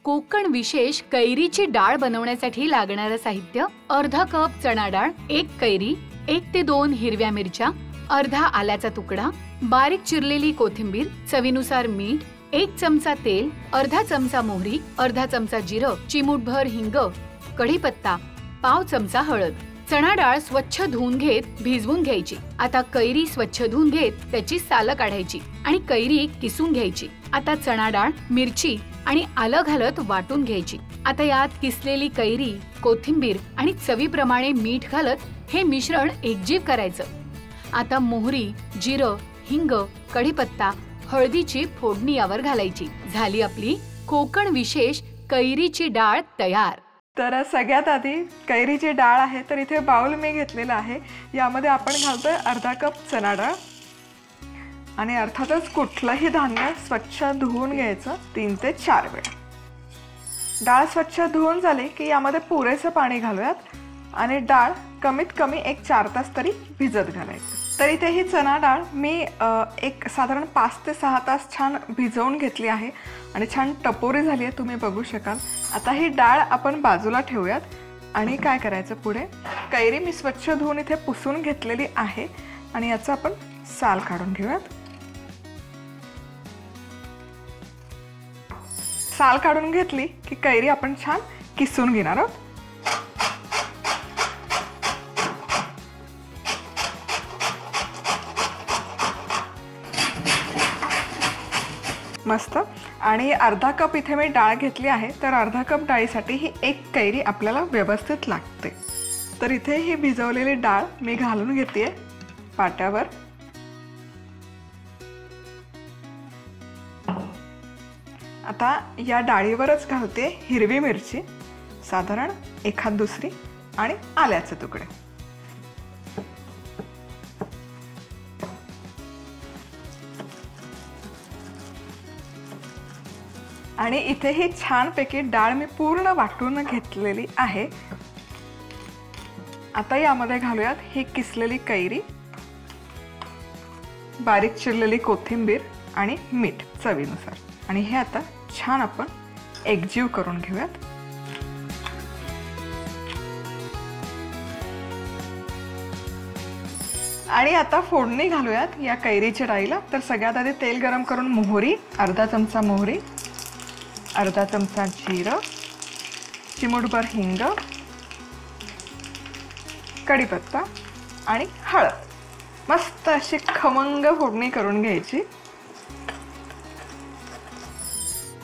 कोकण विशेष कैरीची डाळ बनवण्यासाठी लागणारे साहित्य: अर्धा कप चणा डाळ, 1 कैरी, 1 ते 2 हिरव्या मिरच्या, अर्धा आल्याचा तुकडा, बारीक चिरलेली कोथिंबीर, चवीनुसार मीठ, 1 चमचा तेल, अर्धा चमचा मोहरी, अर्धा चमचा जिरं, चिमूटभर हिंग, कढीपत्ता, पाव चमचा हळद. चणा डाळ स्वच्छ धुवून घेत भिजवून घ्यायची. आता कैरी स्वच्छ धुवून घेत त्याची सालं काढायची आणि कैरी किसून घ्यायची. आता चणा डाळ, मिरची आणि आलं घालत वाटून घ्यायची. आता यात किसलेली कैरी, कोथिंबीर आणि चवीप्रमाणे मीठ घालत हे मिश्रण एकजीव करायचं. आता मोहरी, जिरं, हिंग, कढीपत्ता, हळदीची फोडणी यावर घालायची. झाली आपली कोकण विशेष कैरीची डाळ तयार. तर सगळ्यात आधी कैरीची डाळ आहे, तर इथे बाउल मी घेतलेला आहे. यामध्ये आपण घालतोय अर्धा कप चणा डाळ आणि अर्थातच कुठलंही धान्य स्वच्छ धुवून घ्यायचं 3 ते 4 वेळा. डाळ स्वच्छ धुवून झाली की यामध्ये पुरेसं पाणी घालूयात आणि डाळ कमीत कमी 4 तास तरी भिजत घालायचं. तर इथे ही चणा डाळ मी एक साधारण 5 ते 6 तास छान भिजवून घेतली आहे आणि छान टपोरी झाली आहे, तुम्ही बघू शकाल. आता ही डाळ आपण बाजूला ठेवूयात आणि काय करायचं पुढे, कैरी मी स्वच्छ धुवून इथे पुसून घेतलेली आहे आणि याचं आपण साल काढून घेऊयात. साल काढून घेतली की कैरी आपण छान किसून घेणार आहोत. मस्त. आणि अर्धा कप इथे मी डाळ घेतली आहे, तर अर्धा कप डाळीसाठी ही 1 कैरी आपल्याला व्यवस्थित लागते. तर इथे ही भिजवलेली डाळ मी घालून घेते पाट्यावर. आता या डाळीवरच घालते हिरवी मिरची, साधारण 1-2 आणि आल्याचे तुकडे. आणि इथे ही छानपैकी डाळ मी पूर्ण वाटून घेतलेली आहे. आता यामध्ये घालूयात ही किसलेली कैरी, बारीक चिरलेली कोथिंबीर आणि मीठ चवीनुसार. आणि हे आता छान आपण एकजीव करून घेऊयात. आणि आता फोडणी घालूयात या कैरीच्या डाळीला. तर सगळ्यात आधी तेल गरम करून मोहरी, अर्धा चमचा मोहरी, अर्धा चमचा जिरं, चिमूटभर हिंग, कढीपत्ता आणि हळद. मस्त अशी खमंग फोडणी करून घ्यायची.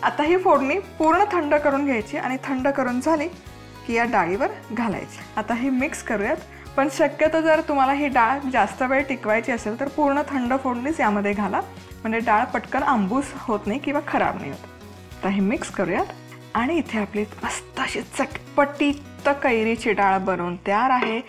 आता ही फोडणी पूर्ण थंड करून घ्यायची आणि थंड करून झाली की या डाळीवर घालायची. आता ही मिक्स करूयात. पण शक्यतो जर तुम्हाला ही डाळ जास्त वेळ टिकवायची असेल तर पूर्ण थंड फोडणीच यामध्ये घाला, म्हणजे डाळ पटकन आंबूस होत नाही किंवा खराब नाही होत. आता हे मिक्स करूयात आणि इथे आपली मस्त अशी चटपटीत कैरीची डाळ बनवून तयार आहे.